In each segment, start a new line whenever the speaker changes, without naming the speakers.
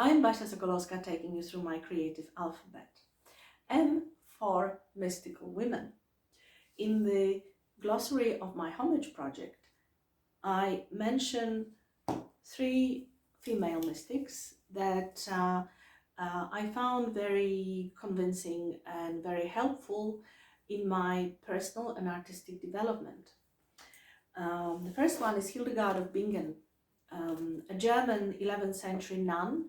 I'm Basia Sokolowska, taking you through my creative alphabet. M for mystical women. In the glossary of my homage project, I mention 3 female mystics that I found very convincing and very helpful in my personal and artistic development. The first one is Hildegard of Bingen, a German 11th century nun,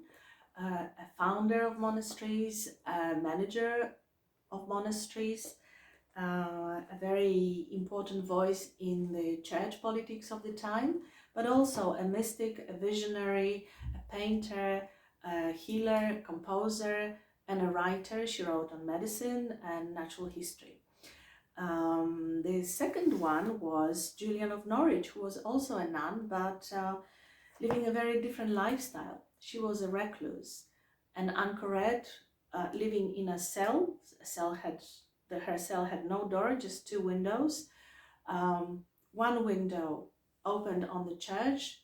a founder of monasteries, a manager of monasteries, a very important voice in the church politics of the time, but also a mystic, a visionary, a painter, a healer, composer, and a writer. She wrote on medicine and natural history. The second one was Julian of Norwich, who was also a nun, but living a very different lifestyle. She was a recluse, an anchorite, living in a cell. Her cell had no door, just 2 windows. One window opened on the church,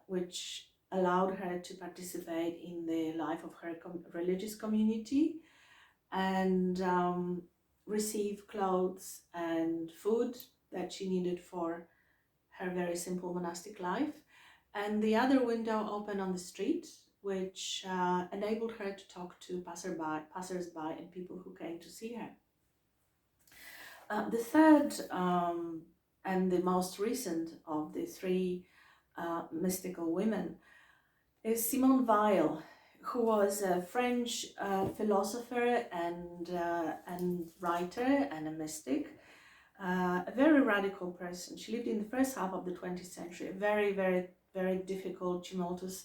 which allowed her to participate in the life of her religious community and receive clothes and food that she needed for her very simple monastic life. And the other window opened on the street, which enabled her to talk to passers-by and people who came to see her. The third and the most recent of the 3 mystical women is Simone Weil, who was a French philosopher and writer and a mystic, a very radical person. She lived in the first half of the 20th century, a very, very, very difficult, tumultuous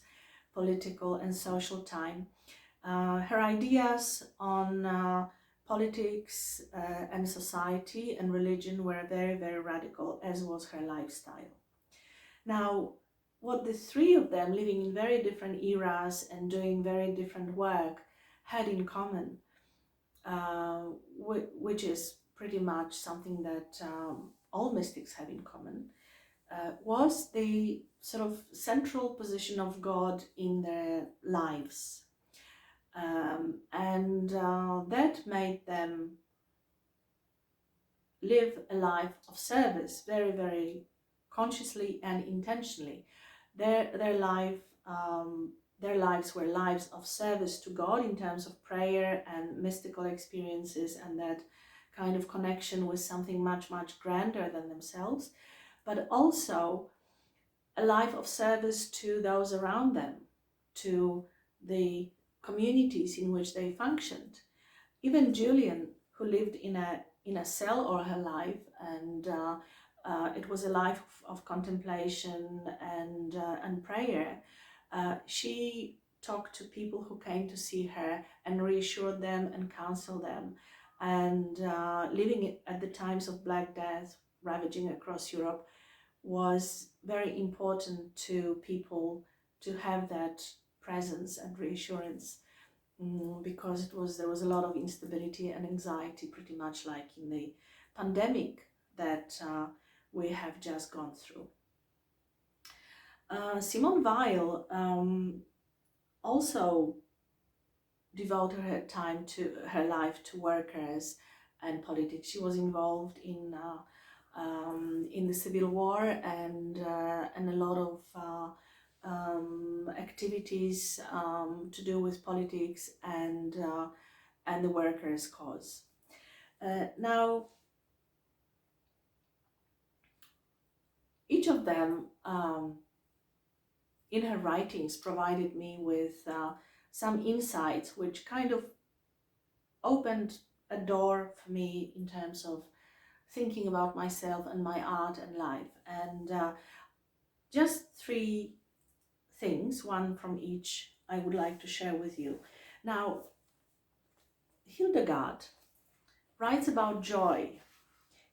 political and social time. Her ideas on politics and society and religion were very, very radical, as was her lifestyle. Now, what the 3 of them, living in very different eras and doing very different work, had in common, which is pretty much something that all mystics have in common, was the sort of central position of God in their lives. That made them live a life of service very, very consciously and intentionally. Their lives were lives of service to God in terms of prayer and mystical experiences and that kind of connection with something much, much grander than themselves, but also a life of service to those around them, to the communities in which they functioned. Even Julian, who lived in a cell all her life, and it was a life of contemplation and prayer. She talked to people who came to see her and reassured them and counseled them. And living at the times of Black Death ravaging across Europe was very important to people to have that presence and reassurance, because there was a lot of instability and anxiety, pretty much like in the pandemic that we have just gone through. Simone Weil also devoted her life to workers and politics. She was involved in the Civil War and a lot of activities to do with politics and the workers' cause. Now, each of them in her writings provided me with some insights which kind of opened a door for me in terms of thinking about myself and my art and life. And just 3 things, one from each, I would like to share with you. Now, Hildegard writes about joy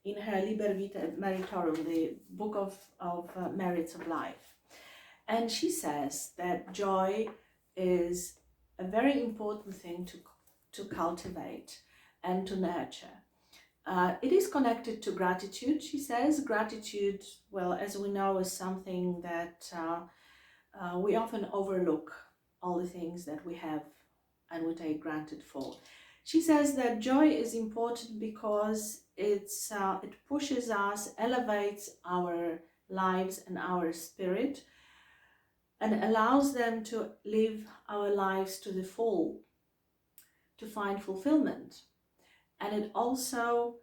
in her Liber Vitae Meritorum, the book of merits of life. And she says that joy is a very important thing to cultivate and to nurture. It is connected to gratitude, she says. Gratitude, well, as we know, is something that we often overlook all the things that we have and we take granted for. She says that joy is important because it pushes us, elevates our lives and our spirit, and allows them to live our lives to the full, to find fulfillment. And it also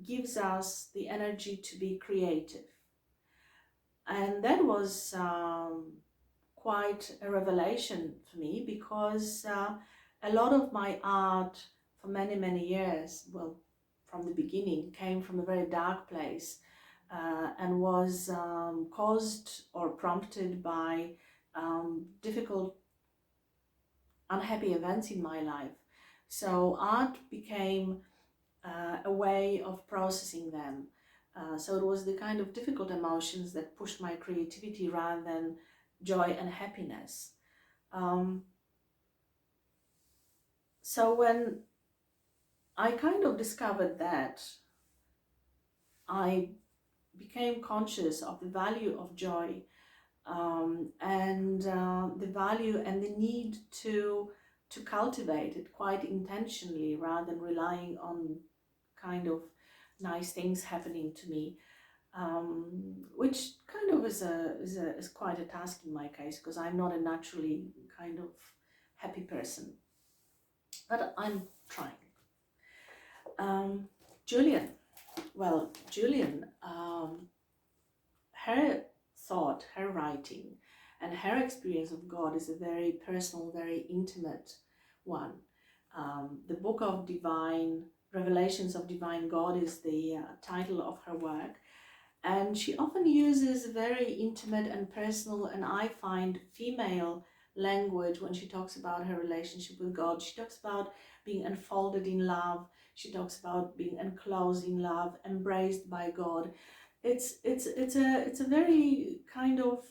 gives us the energy to be creative. And that was quite a revelation for me, because a lot of my art for many, many years, well, from the beginning, came from a very dark place and was caused or prompted by difficult, unhappy events in my life. So art became a way of processing them. So it was the kind of difficult emotions that pushed my creativity rather than joy and happiness. So when I kind of discovered that, I became conscious of the value of joy and the value and the need to cultivate it quite intentionally rather than relying on kind of nice things happening to me, which kind of is quite a task in my case, because I'm not a naturally kind of happy person, but I'm trying. Julian, her thought, her writing, and her experience of God is a very personal, very intimate one. The Book of Divine Revelations of Divine God is the title of her work, and she often uses very intimate and personal, and I find female language when she talks about her relationship with God. She talks about being enfolded in love. She talks about being enclosed in love, embraced by God. It's a very kind of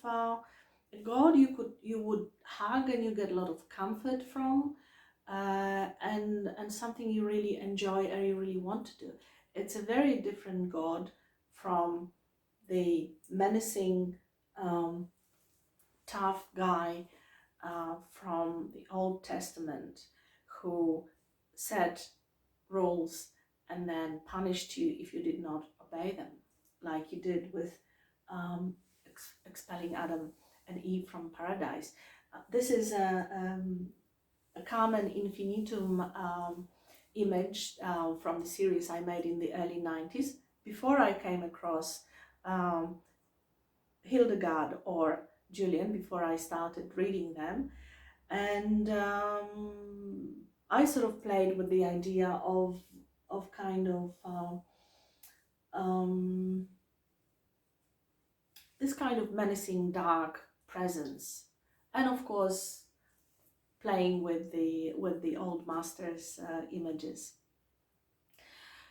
God you would hug and you get a lot of comfort from, and something you really enjoy and you really want to do. It's a very different God from the menacing, tough guy from the Old Testament who set rules and then punished you if you did not obey them, like he did with expelling Adam and Eve from paradise. This is a Carmen Infinitum image from the series I made in the early 90s, before I came across Hildegard or Julian, before I started reading them. And I sort of played with the idea of kind of this kind of menacing dark presence, and of course playing with the old masters images.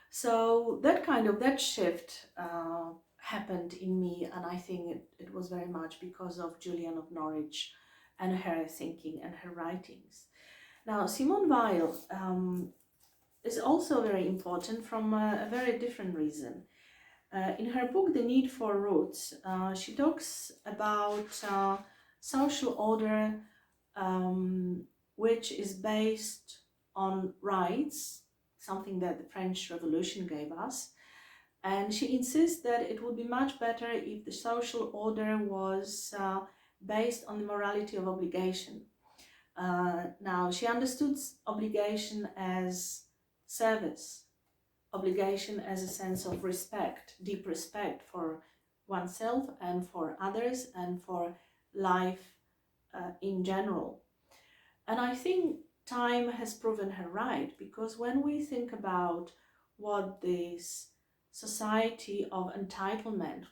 So that shift happened in me, and I think it was very much because of Julian of Norwich and her thinking and her writings. Now, Simone Weil is also very important from a very different reason. In her book, The Need for Roots, she talks about social order which is based on rights, something that the French Revolution gave us. And she insists that it would be much better if the social order was based on the morality of obligation. Now, she understood obligation as service, obligation as a sense of respect, deep respect for oneself and for others and for life in general. And I think time has proven her right, because when we think about what this society of entitlement,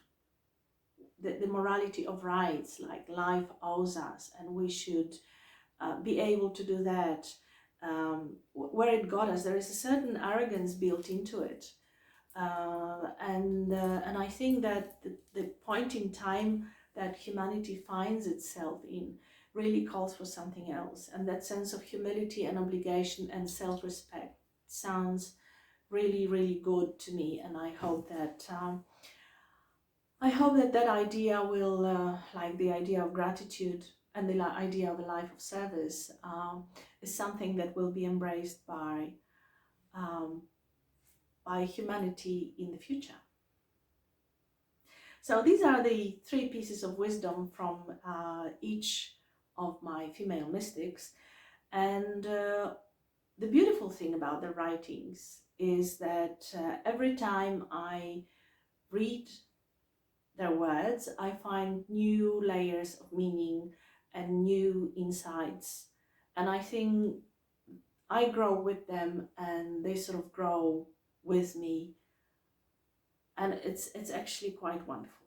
the morality of rights, like life owes us and we should be able to do that, where it got us, there is a certain arrogance built into it. And I think that the point in time that humanity finds itself in really calls for something else. And that sense of humility and obligation and self-respect sounds really, really good to me. And I hope that that idea will, like the idea of gratitude and the idea of a life of service is something that will be embraced by humanity in the future. So these are the 3 pieces of wisdom from each of my female mystics. And the beautiful thing about the writings is that every time I read their words, I find new layers of meaning and new insights. And I think I grow with them and they sort of grow with me. And it's actually quite wonderful.